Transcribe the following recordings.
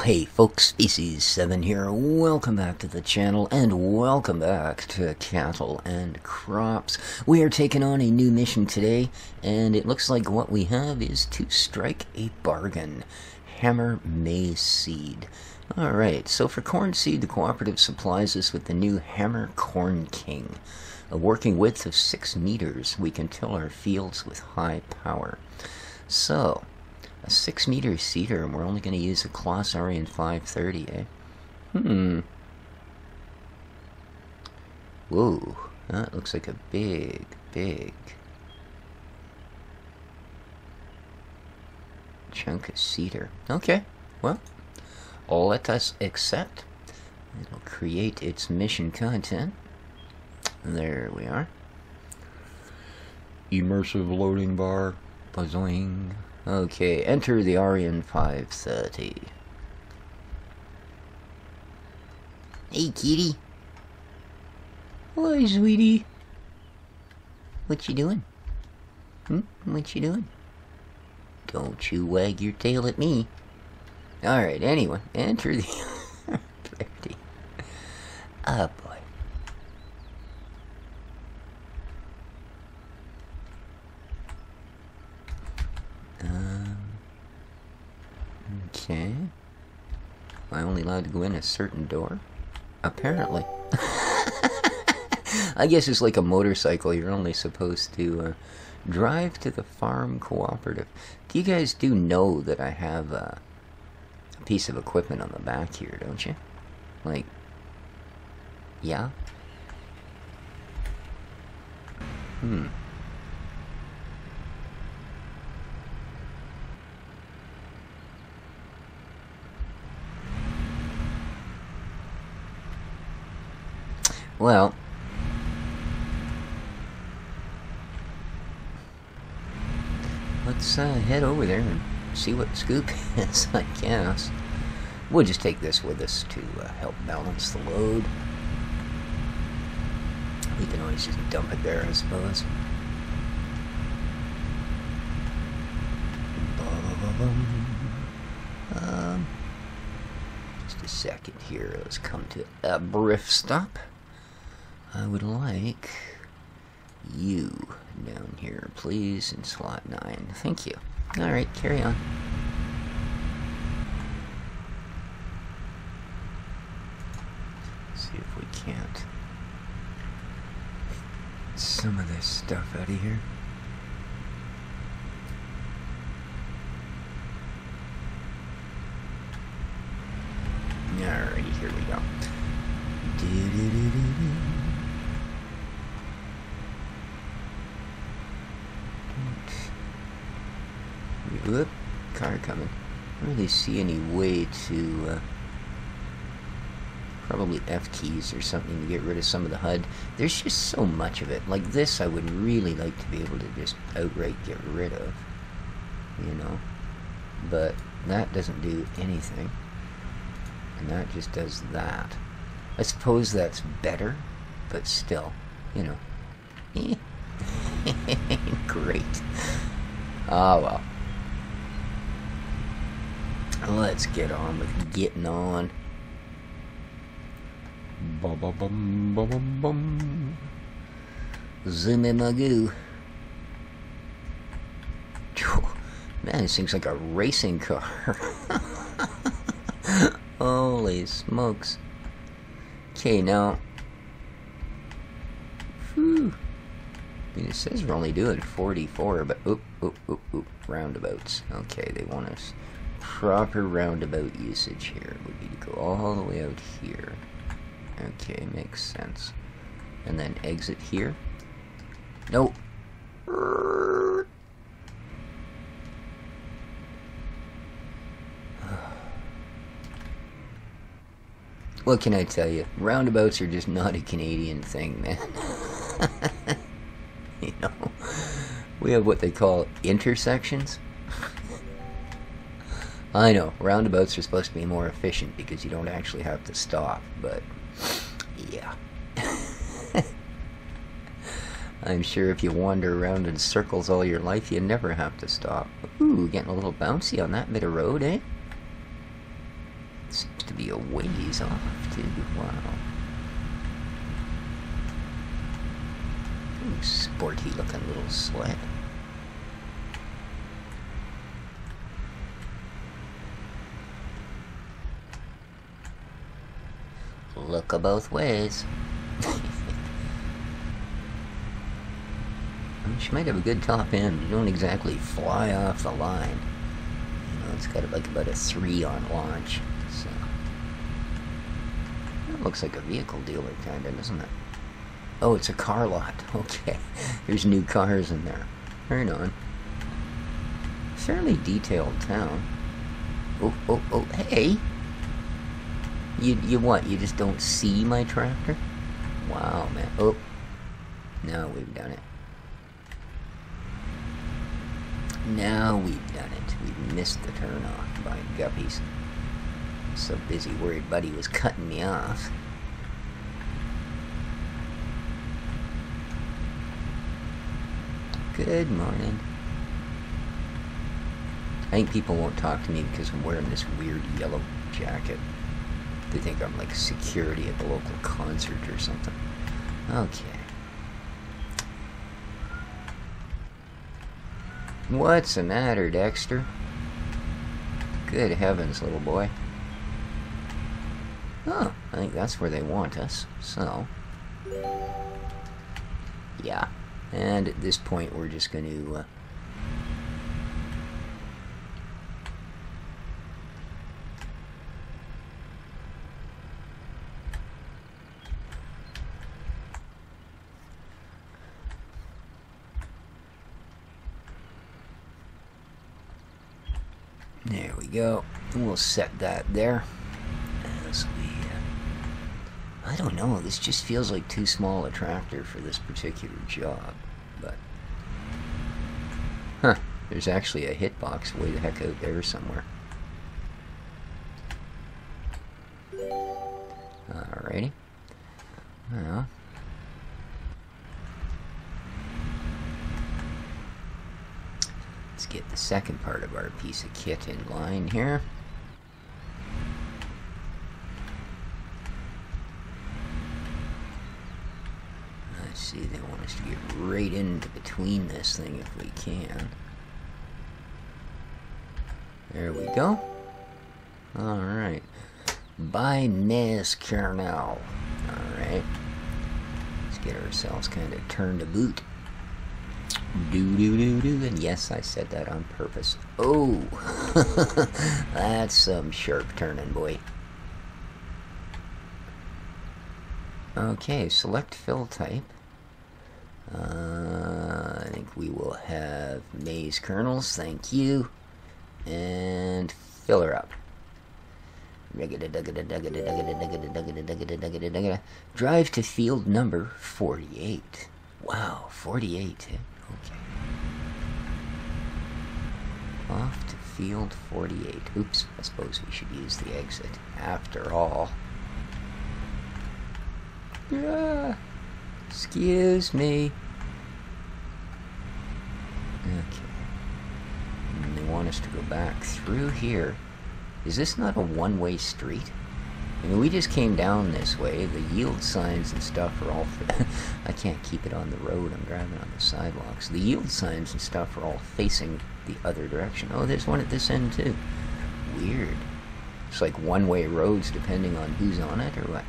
Hey folks, Species7 here. Welcome back to the channel and welcome back to Cattle and Crops. We are taking on a new mission today and it looks like what we have is to strike a bargain. Hammer maize seed. Alright, so for corn seed the cooperative supplies us with the new Hammer Corn King. A working width of 6 meters, we can till our fields with high power. So, a 6-meter seeder, and we're only going to use a Kloss Aryan 530, eh? Whoa, that looks like a big chunk of cedar. Okay, well, let us accept. It'll create its mission content. There we are. Immersive loading bar. Buzzing. Okay, enter the Aryan 530. Hey, kitty. Hello, sweetie. What you doing? What you doing? Don't you wag your tail at me. Alright, anyway, enter the 30. Oh, boy. Okay. Am I only allowed to go in a certain door? Apparently. I guess it's like a motorcycle. You're only supposed to drive to the farm cooperative. You guys do know that I have a piece of equipment on the back here, don't you? Like, yeah? Well, let's head over there and see what the scoop is, I guess. We'll just take this with us to help balance the load. We can always just dump it there, I suppose. Just a second here. Let's come to a brief stop. I would like you down here, please, in slot 9. Thank you. Alright, carry on. See if we can't some of this stuff out of here. Alrighty, here we go. Whoop, car coming. I don't really see any way to probably F keys or something to get rid of some of the HUD. There's just so much of it. Like this I would really like to be able to just outright get rid of, you know, but that doesn't do anything, and that just does that. I suppose that's better, but still, you know. Great. Ah, well. Let's get on with getting on. Bum bum bum bum. Zoom in my goo. Man, this thing's like a racing car. Holy smokes. Okay, now. Whew. I mean, it says we're only doing 44, but oop, roundabouts. Okay, they want us proper roundabout usage here. Would be to go all the way out here. Okay, makes sense. And then exit here. Nope. What can I tell you? Roundabouts are just not a Canadian thing, man. You know, we have what they call intersections. I know, roundabouts are supposed to be more efficient because you don't actually have to stop, but yeah. I'm sure if you wander around in circles all your life, you never have to stop. Ooh, getting a little bouncy on that bit of road, eh? be a ways off, too. Wow. Ooh, sporty looking little sled. Look a both ways. She might have a good top end. You don't exactly fly off the line. You know, it's got like about a 3 on launch. So that looks like a vehicle dealer kind of, doesn't it? Oh, it's a car lot. Okay. There's new cars in there. Right on. Fairly detailed town. Oh, hey! You what? You just don't see my tractor? Wow, man. Oh. Now we've done it. Now we've done it. We've missed the turn off by guppies. So busy worried Buddy was cutting me off. Good morning. I think people won't talk to me because I'm wearing this weird yellow jacket. They think I'm like security at the local concert or something. Okay. What's the matter, Dexter? Good heavens, little boy. Oh, I think that's where they want us. So, yeah. And at this point, we're just going to... There we go. We'll set that there. As we, I don't know, this just feels like too small a tractor for this particular job. But, huh, there's actually a hitbox way the heck out there somewhere. Alrighty. Well. Let's get the second part of our piece of kit in line here. Let's see, they want us to get right into between this thing if we can. There we go. Alright. By Miss Kernel. Alright. Let's get ourselves kind of turned to boot. Do-do-do-do, and yes, I said that on purpose. Oh, that's some sharp turning, boy. Okay, select fill type. I think we will have maize kernels, thank you. And fill her up. Drive to field number 48. Wow, 48, eh? Okay. Off to field 48. Oops, I suppose we should use the exit after all. Excuse me. Okay. And they want us to go back through here. Is this not a one-way street? I mean, we just came down this way. The yield signs and stuff are all... I can't keep it on the road. I'm driving on the sidewalks. The yield signs and stuff are all facing the other direction. Oh, there's one at this end, too. Weird. It's like one-way roads depending on who's on it, or what?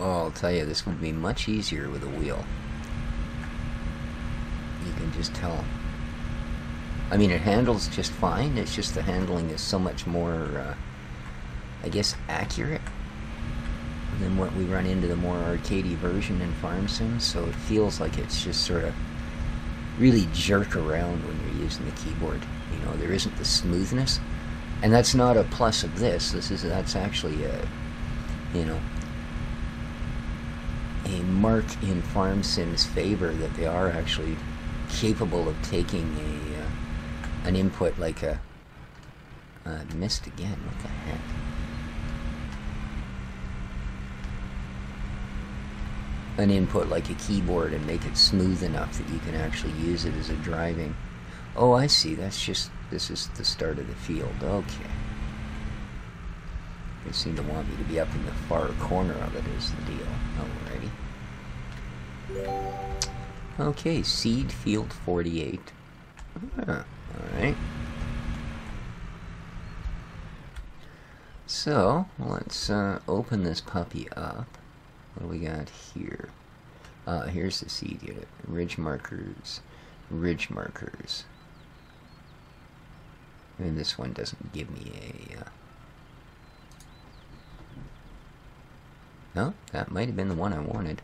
Oh, I'll tell you, this would be much easier with a wheel. You can just tell. I mean, it handles just fine. It's just the handling is so much more, I guess, accurate than what we run into the more arcadey version in Farm Sim. So it feels like it's just sort of really jerk around when you're using the keyboard. You know, there isn't the smoothness. And that's not a plus of this. That's actually a, you know, a mark in Farm Sim's favor that they are actually capable of taking an input like a missed again. What the heck? an input like a keyboard and make it smooth enough that you can actually use it as a driving. Oh, I see. This is the start of the field. Okay. They seem to want me to be up in the far corner of it is the deal. Alrighty. Okay, seed field 48. Alright. So, let's open this puppy up. What do we got here? Here's the seed unit. Ridge markers. Ridge markers. And this one doesn't give me a... No, that might have been the one I wanted.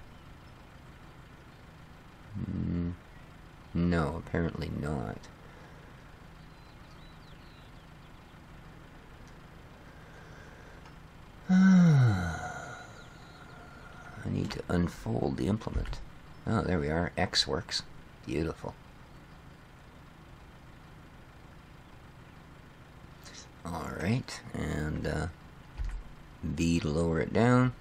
No, apparently not. I need to unfold the implement. Oh, there we are. X works. Beautiful. Alright, and B to lower it down.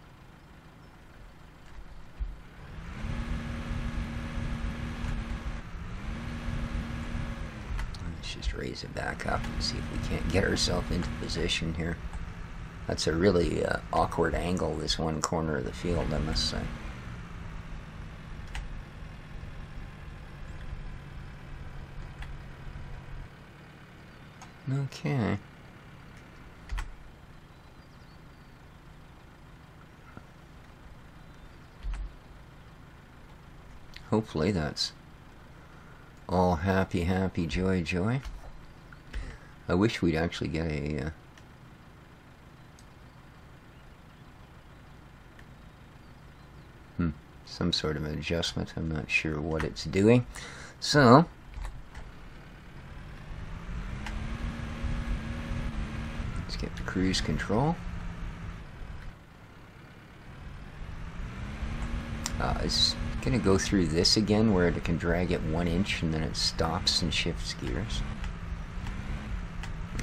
Let's just raise it back up and see if we can't get ourselves into position here. That's a really awkward angle, this one corner of the field, I must say. Okay. Hopefully that's all happy, happy, joy, joy. I wish we'd actually get a... some sort of an adjustment. I'm not sure what it's doing. So, let's get the cruise control. It's going to go through this again where it can drag it 1 inch and then it stops and shifts gears.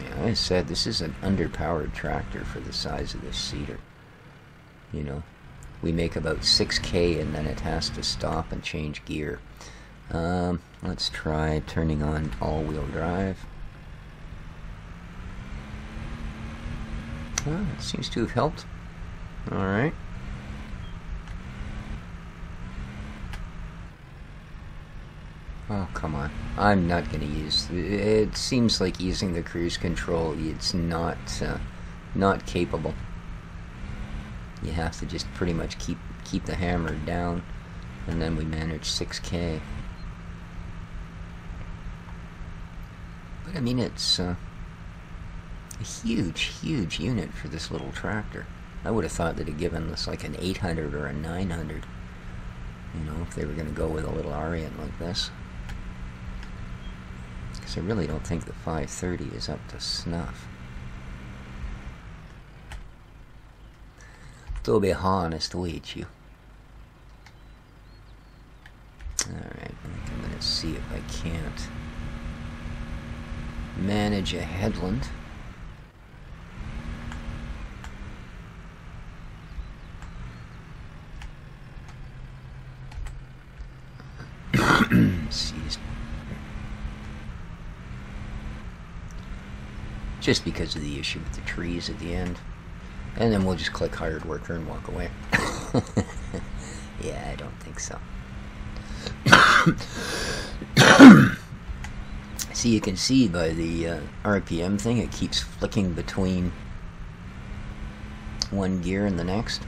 Yeah, I said this is an underpowered tractor for the size of this seeder. You know, we make about 6K and then it has to stop and change gear. Let's try turning on all-wheel drive. Well, it seems to have helped. Alright. Oh, come on. I'm not going to use... It seems like using the cruise control, it's not capable. You have to just pretty much keep the hammer down, and then we manage 6K. But I mean, it's a huge, huge unit for this little tractor. I would have thought that it'd given us like an 800 or a 900. You know, if they were going to go with a little Ariant like this. Because I really don't think the 530 is up to snuff. To be honest with you. Alright, I'm going to see if I can't manage a headland. Excuse me. Just because of the issue with the trees at the end. And then we'll just click hired worker and walk away. Yeah, I don't think so. See, you can see by the RPM thing, it keeps flicking between one gear and the next.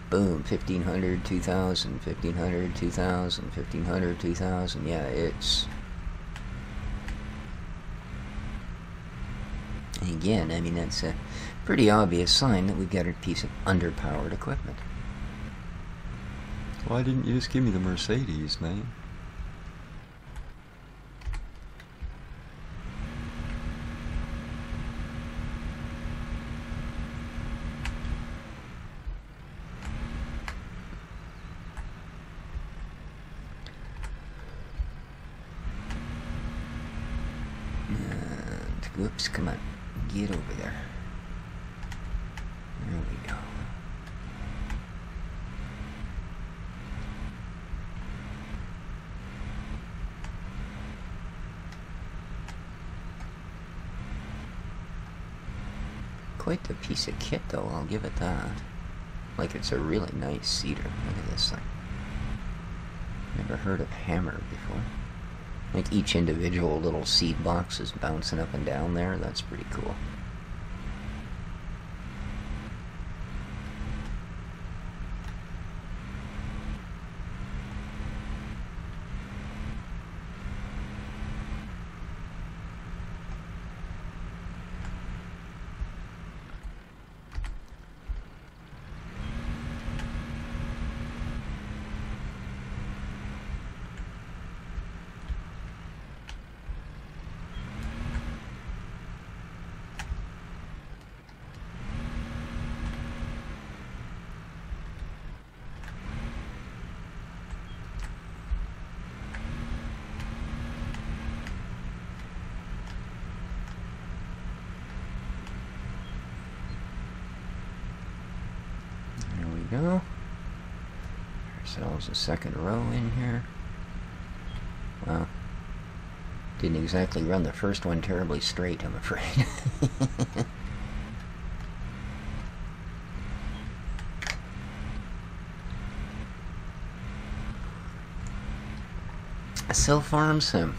Boom, 1500, 2000, 1500, 2000, 1500, 2000. Yeah, it's... And again, I mean, that's a pretty obvious sign that we've got a piece of underpowered equipment. Why didn't you just give me the Mercedes, man? And, whoops, come on. Get over there. There we go. Quite the piece of kit, though, I'll give it that. Like, it's a really nice cedar. Look at this thing. Never heard of hammer before. Like, each individual little seed box is bouncing up and down there. That's pretty cool. Go. Ourselves a second row in here. Wow. Didn't exactly run the first one terribly straight, I'm afraid. So farm sim.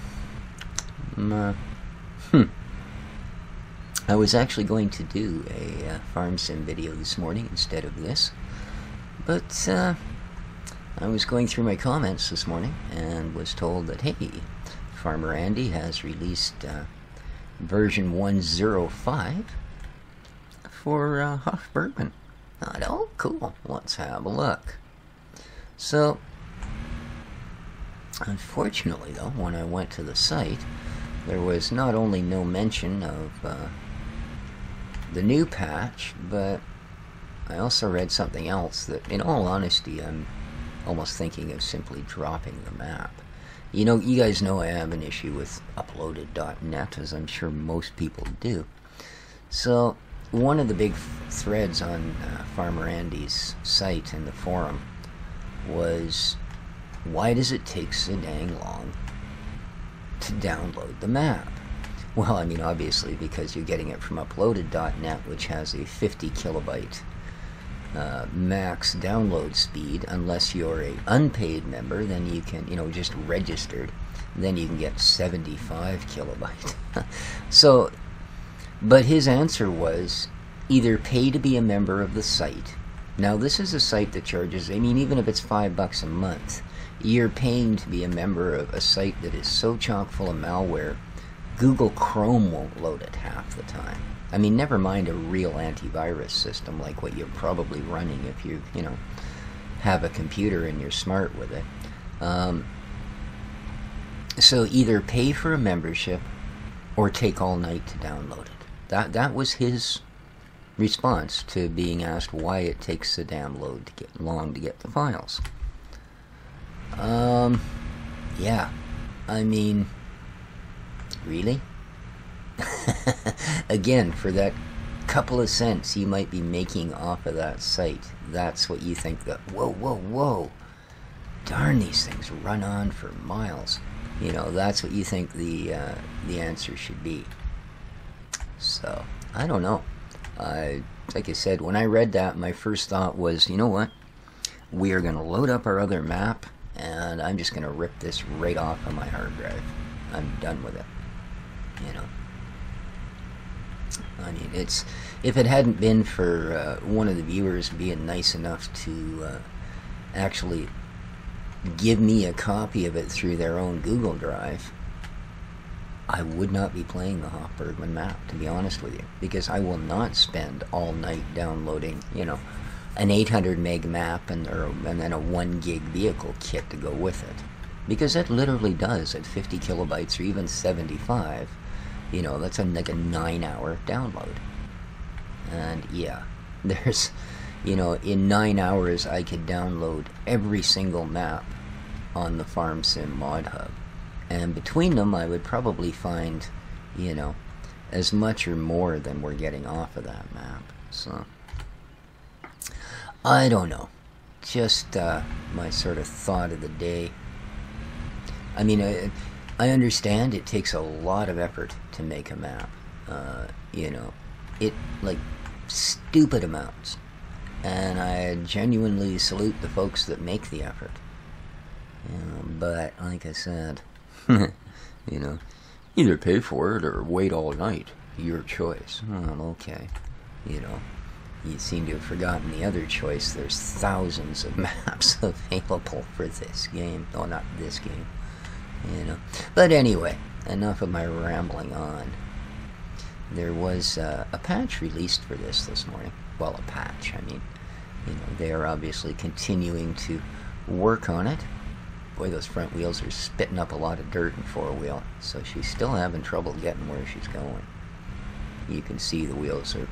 I was actually going to do a farm sim video this morning instead of this. But I was going through my comments this morning and was told that, hey, Farmer Andy has released version 1.05 for Hoff-Bergman. I thought, oh, cool, let's have a look. So, unfortunately, though, when I went to the site, there was not only no mention of the new patch, but I also read something else that, in all honesty, I'm almost thinking of simply dropping the map. You know, you guys know I have an issue with uploaded.net, as I'm sure most people do. So, one of the big threads on Farmer Andy's site in the forum was, why does it take so dang long to download the map? Well, I mean, obviously, because you're getting it from uploaded.net, which has a 50 kilobyte max download speed. Unless you're a unpaid member, then you can, you know, just registered, then you can get 75 kilobyte. So, but his answer was either pay to be a member of the site. Now, this is a site that charges, I mean, even if it's $5 a month, you're paying to be a member of a site that is so chock full of malware, Google Chrome won't load it half the time. I mean, never mind a real antivirus system like what you're probably running if you know, have a computer and you're smart with it. So either pay for a membership or take all night to download it. That was his response to being asked why it takes so damn long to get the files. Yeah, I mean, really? Again, for that couple of cents you might be making off of that site, that's what you think that, whoa, darn, these things run on for miles. You know, that's what you think the answer should be. So, I don't know. Like I said, when I read that, my first thought was, you know what? We are going to load up our other map, and I'm just going to rip this right off of my hard drive. I'm done with it. You know? I mean, it's, if it hadn't been for one of the viewers being nice enough to actually give me a copy of it through their own Google Drive, I would not be playing the Hoff-Bergman map, to be honest with you, because I will not spend all night downloading, you know, an 800 meg map and then a 1 gig vehicle kit to go with it, because it literally does at 50 kilobytes or even 75. You know, that's like a 9-hour download. And yeah, there's, you know, in 9 hours I could download every single map on the Farm Sim Mod Hub. And between them I would probably find, you know, as much or more than we're getting off of that map. So, I don't know. Just my sort of thought of the day. I mean, I understand it takes a lot of effort to make a map. You know, it, like, stupid amounts. And I genuinely salute the folks that make the effort. But, like I said, you know, either pay for it or wait all night. Your choice. Okay. You know, you seem to have forgotten the other choice. There's thousands of maps available for this game. Oh, not this game. You know. But anyway, enough of my rambling on. There was a patch released for this morning. Well, a patch, I mean. You know, they are obviously continuing to work on it. Boy, those front wheels are spitting up a lot of dirt in four-wheel, so she's still having trouble getting where she's going. You can see the wheels are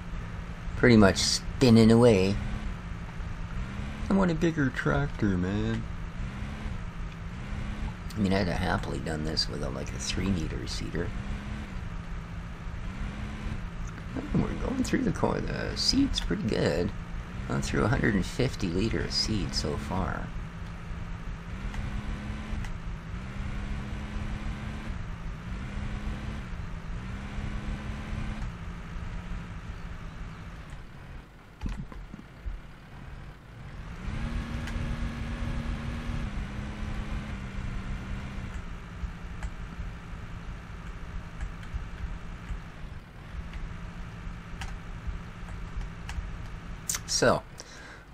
pretty much spinning away. I want a bigger tractor, man. I mean, I'd have happily done this with like a 3-meter seater. We're going through the seed's pretty good. Gone through 150 liters of seed so far. So,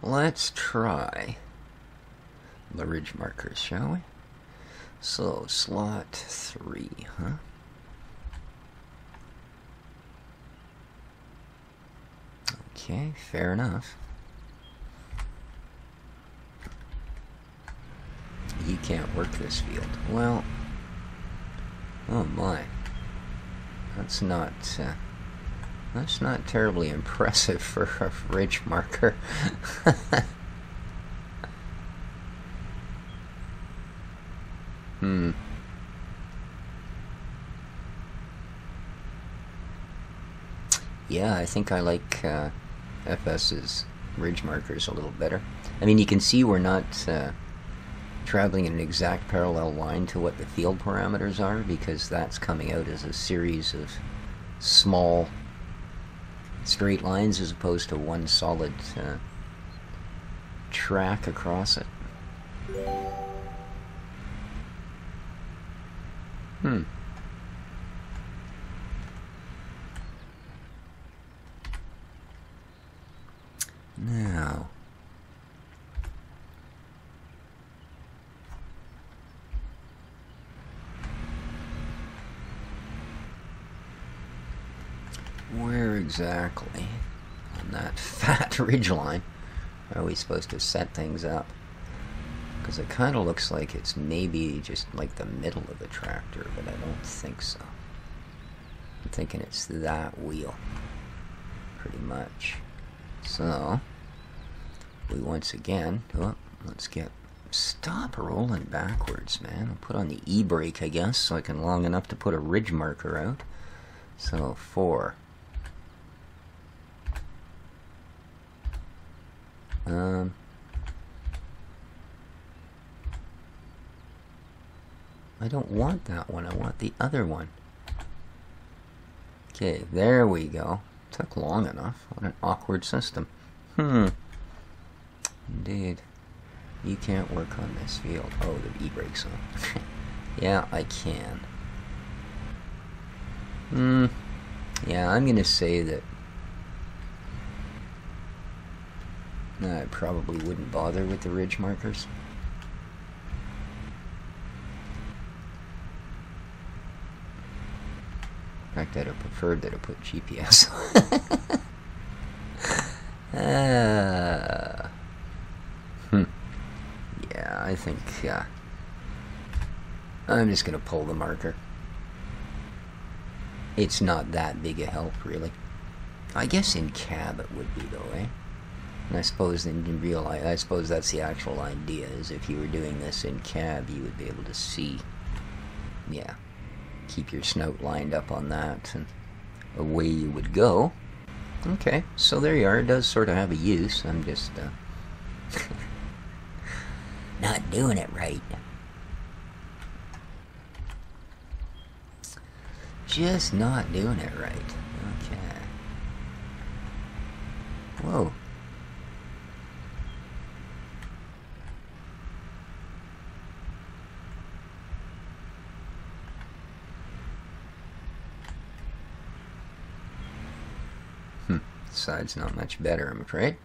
let's try the ridge markers, shall we? So, slot 3, huh? Okay, fair enough. You can't work this field. Well, oh my. That's not terribly impressive for a ridge marker. Yeah, I think I like FS's ridge markers a little better. I mean, you can see we're not traveling in an exact parallel line to what the field parameters are, because that's coming out as a series of small straight lines as opposed to one solid track across it. Now, where exactly on that fat ridge line are we supposed to set things up? Because it kind of looks like it's maybe just like the middle of the tractor, but I don't think so. I'm thinking it's that wheel, pretty much. So, we once again, let's get, stop rolling backwards, man. I'll put on the e-brake, I guess, so I can long enough to put a ridge marker out. So, 4. I don't want that one, I want the other one. Okay, there we go. Took long enough. What an awkward system. Indeed. You can't work on this field. Oh, the e-brake's on. Yeah, I can. Yeah, I'm gonna say that I probably wouldn't bother with the ridge markers. In fact, I'd have preferred that I put GPS. Yeah, I think I'm just gonna pull the marker. It's not that big a help, really. I guess in cab it would be, though, eh? And I suppose in real life, I suppose that's the actual idea, is if you were doing this in cab, you would be able to see, yeah, keep your snout lined up on that, and away you would go. Okay, so there you are. It does sort of have a use. I'm just not doing it right. Just not doing it right. Okay. Whoa. Side's not much better, I'm afraid.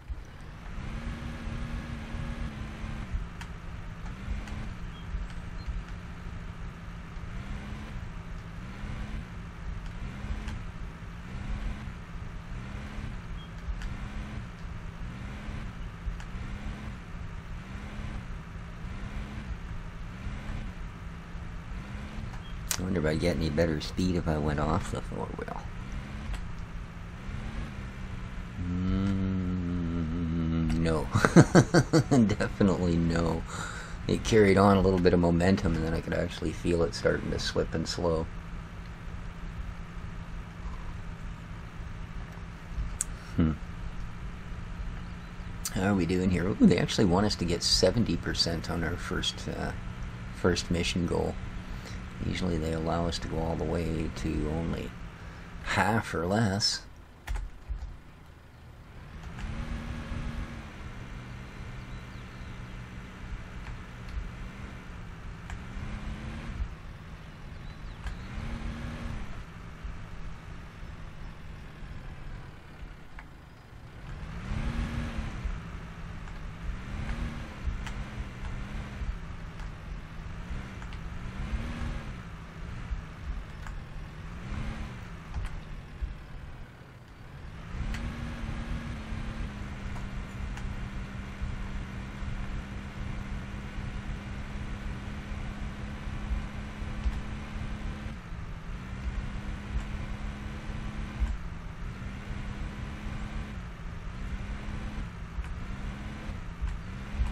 I wonder if I'd get any better speed if I went off the four-wheel. No. Definitely no. It carried on a little bit of momentum, and then I could actually feel it starting to slip and slow. How are we doing here? Ooh, they actually want us to get 70% on our first mission goal. Usually they allow us to go all the way to only half or less.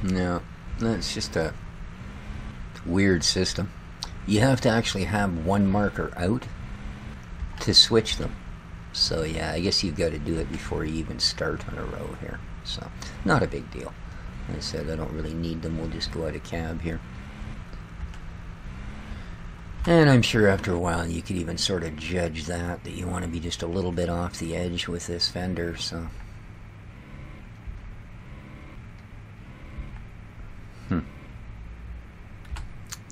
No, that's just a weird system. You have to actually have one marker out to switch them. So yeah, I guess you've got to do it before you even start on a row here. So, not a big deal. Like I said, I don't really need them. We'll just go out of cab here. And I'm sure after a while you could even sort of judge that you want to be just a little bit off the edge with this fender, so...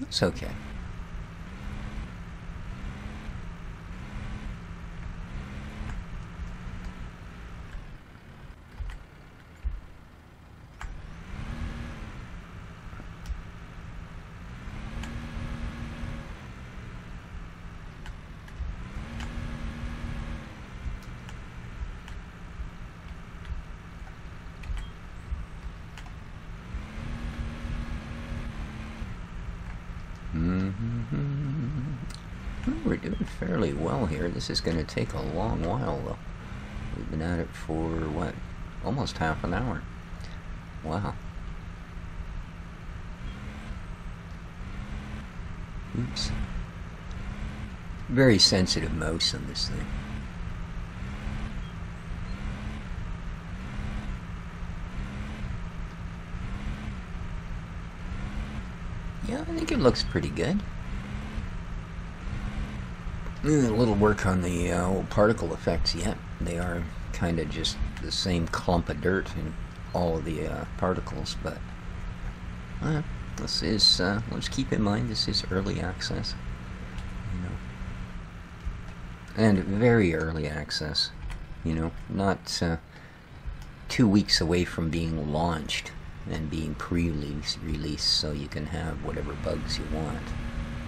It's okay. We're doing fairly well here. This is going to take a long while, though. We've been at it for, what, almost half an hour. Wow. Oops. Very sensitive mouse on this thing. Yeah, I think it looks pretty good. A little work on the old particle effects yet. They are kind of just the same clump of dirt in all of the particles, but this is, let's keep in mind this is early access, you know, and very early access, you know, not 2 weeks away from being launched and being pre-release so you can have whatever bugs you want.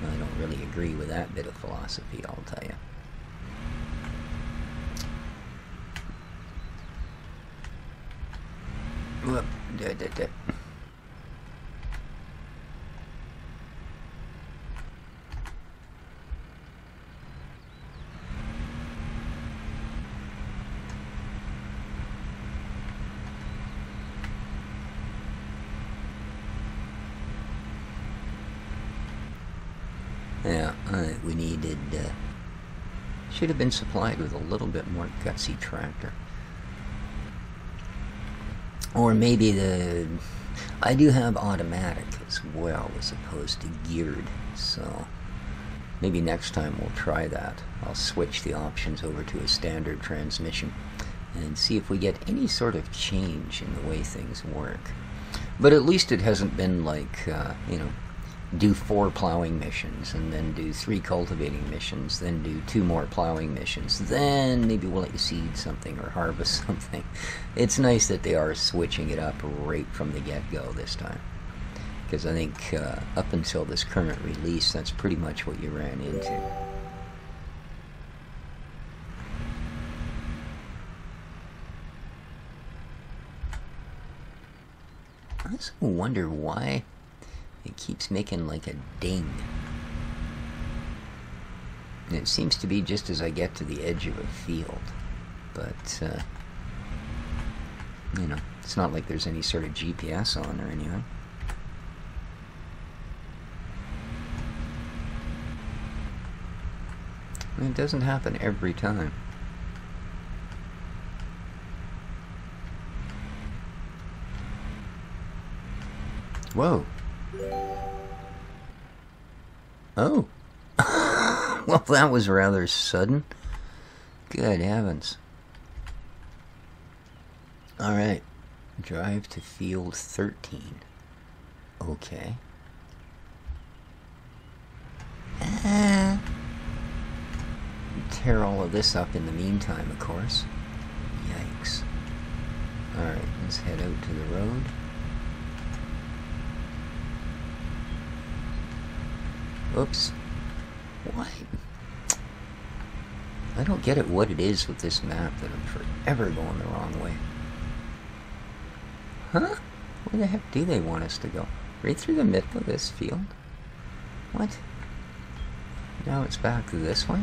I don't really agree with that bit of philosophy, I'll tell you. Whoop, Yeah, we needed, should have been supplied with a little bit more gutsy tractor. Or maybe I do have automatic as well as opposed to geared, so maybe next time we'll try that. I'll switch the options over to a standard transmission. and see if we get any sort of change in the way things work. But at least it hasn't been like, you know, do 4 plowing missions, and then do 3 cultivating missions, then do 2 more plowing missions, then maybe we'll let you seed something or harvest something. It's nice that they are switching it up right from the get-go this time. Because I think up until this current release, that's pretty much what you ran into. I also wonder why it keeps making like a ding. And it seems to be just as I get to the edge of a field. But, you know, it's not like there's any sort of GPS on or anything. And it doesn't happen every time. Whoa. Oh. Well, that was rather sudden. Good heavens. Alright. Drive to field 13. Okay. Tear all of this up in the meantime, of course. Yikes. Alright, let's head out to the road. Oops. What? I don't get it what it is with this map that I'm forever going the wrong way. Huh? Where the heck do they want us to go? Right through the middle of this field? What? Now it's back to this way?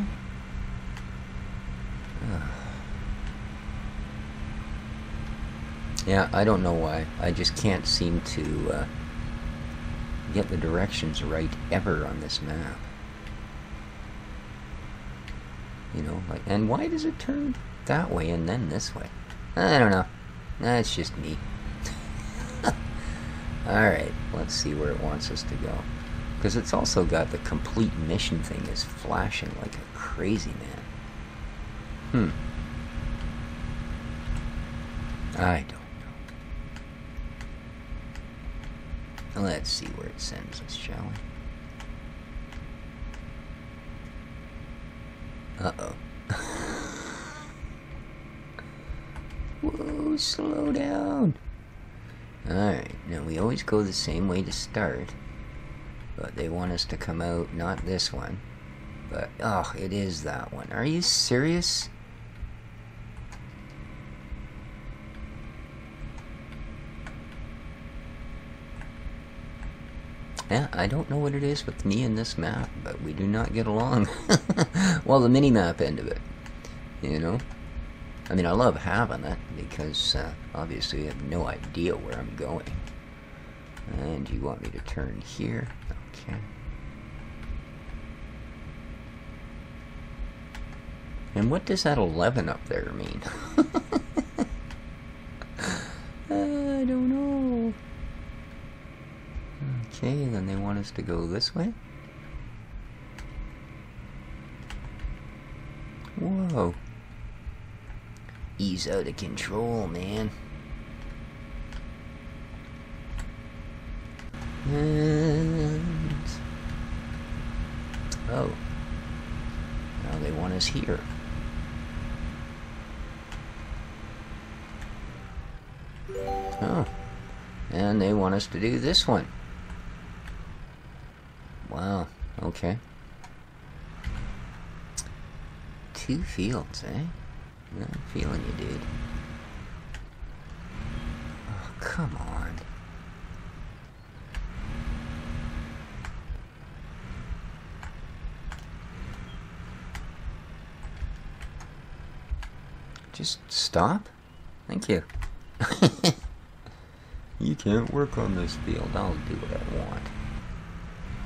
Yeah, I don't know why. I just can't seem to get the directions right ever on this map. You know, like, and why does it turn that way and then this way? I don't know. That's just me. Alright, let's see where it wants us to go. Because it's also got the complete mission thing is flashing like a crazy man. I don't know. Let's see where it sends us, shall we? Uh-oh. Whoa, slow down. Alright, now we always go the same way to start. But they want us to come out, not this one. But, oh, it is that one. Are you serious? Yeah, I don't know what it is with me and this map, but we do not get along. Well, the mini-map end of it, you know? I mean, I love having it, because obviously I have no idea where I'm going. And you want me to turn here? Okay. And what does that 11 up there mean? I don't know. Okay, then they want us to go this way? Whoa. He's out of control, man. And... oh. Now they want us here. Oh. And they want us to do this one. Wow, okay. 2 fields, eh? I'm feeling you, dude. Oh, come on. Just stop? Thank you. You can't work on this field. I'll do what I want.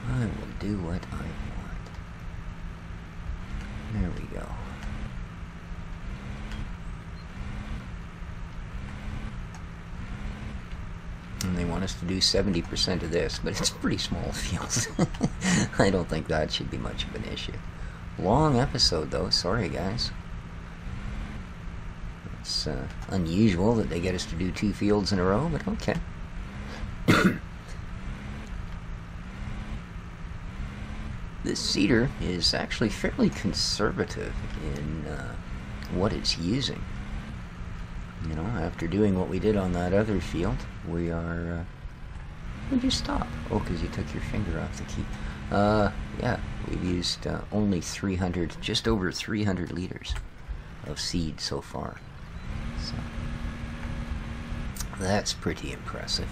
I will do what I want. There we go. And they want us to do 70% of this, but it's pretty small fields. I don't think that should be much of an issue. Long episode, though. Sorry, guys. Let's That's unusual that they get us to do 2 fields in a row, but okay. This seeder is actually fairly conservative in what it's using. You know, after doing what we did on that other field, we are... Where'd you stop? Oh, because you took your finger off the key. Yeah, we've used only 300, just over 300 liters of seed so far. So, that's pretty impressive.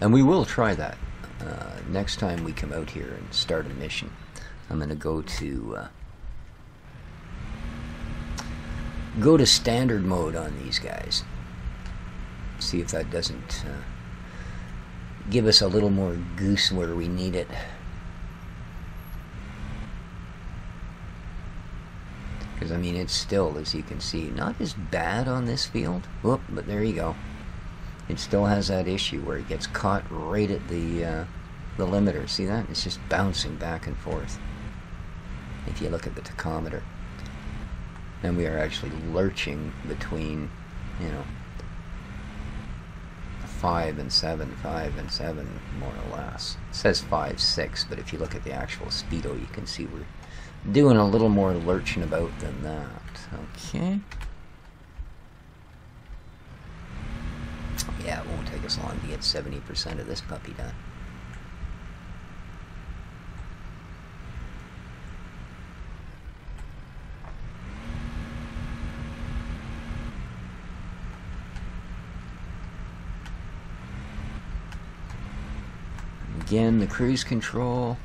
And we will try that. Next time we come out here and start a mission, I'm going to go to standard mode on these guys. See if that doesn't give us a little more goose where we need it. Because, I mean, it's still, as you can see, not as bad on this field. Whoop, but there you go. It still has that issue where it gets caught right at the limiter. See that? It's just bouncing back and forth. If you look at the tachometer. And we are actually lurching between, you know, 5 and 7, 5 and 7, more or less. It says 5, 6, but if you look at the actual speedo, you can see we're doing a little more lurching about than that. Okay. Yeah, it won't take us long to get 70% of this puppy done. Again, the cruise control.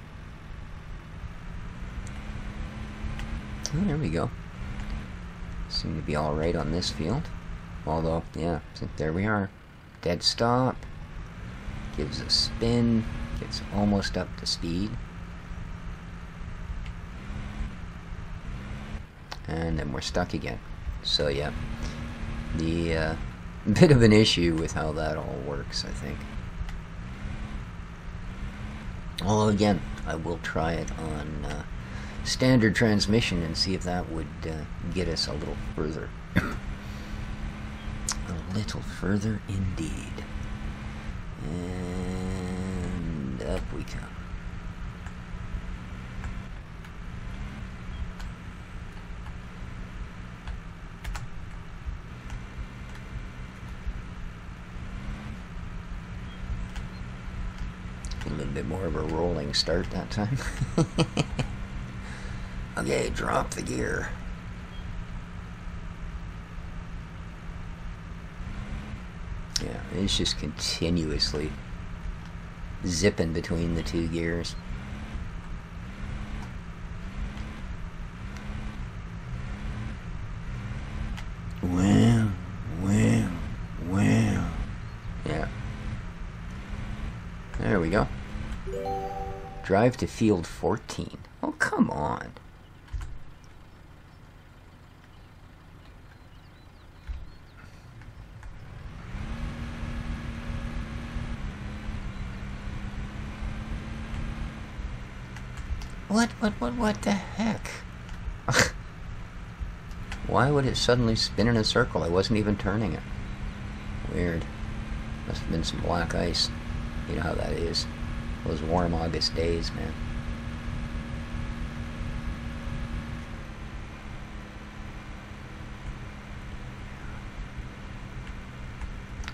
Oh, there we go. Seem to be alright on this field. Although, yeah, there we are. Dead stop. Gives a spin. Gets almost up to speed. And then we're stuck again. So, yeah. The bit of an issue with how that all works, I think. Although, again, I will try it on standard transmission and see if that would get us a little further. A little further indeed. And up we come. A little bit more of a rolling start that time. Okay, drop the gear. Yeah, it's just continuously zipping between the 2 gears. Wow, wow, wow. Yeah. There we go. Drive to field 14. Oh, come on. What the heck? Why would it suddenly spin in a circle? I wasn't even turning it. Weird. Must have been some black ice. You know how that is. Those warm August days, man.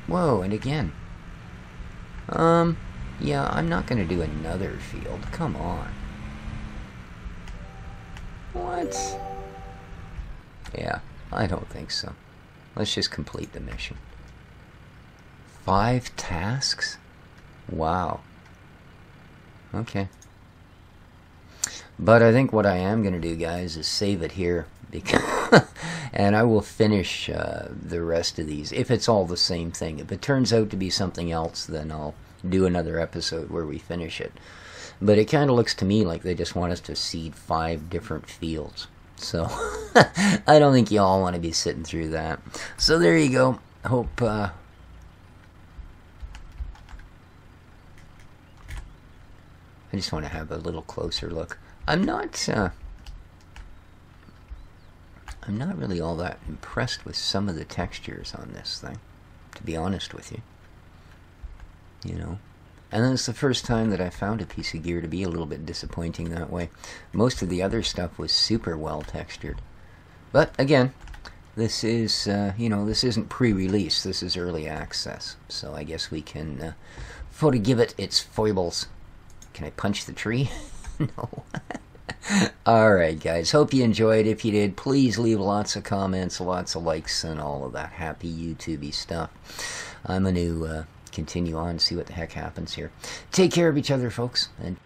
Whoa, and again. Yeah, I'm not gonna do another field. Come on. What? Yeah, I don't think so. Let's just complete the mission. 5 tasks? Wow. Okay. But I think what I am going to do, guys, is save it here. Because and I will finish the rest of these. If it's all the same thing. If it turns out to be something else, then I'll do another episode where we finish it. But it kind of looks to me like they just want us to seed 5 different fields. So, I don't think you all want to be sitting through that. So there you go. Hope, I just want to have a little closer look. I'm not, I'm not really all that impressed with some of the textures on this thing, to be honest with you. You know? And then it's the first time that I found a piece of gear to be a little bit disappointing that way. Most of the other stuff was super well textured. But again, this is, you know, this isn't pre-release. This is early access. So I guess we can forgive it its foibles. Can I punch the tree? No. Alright guys, hope you enjoyed. If you did, please leave lots of comments, lots of likes, and all of that happy YouTube-y stuff. I'm going to continue on, see what the heck happens here. Take care of each other, folks, and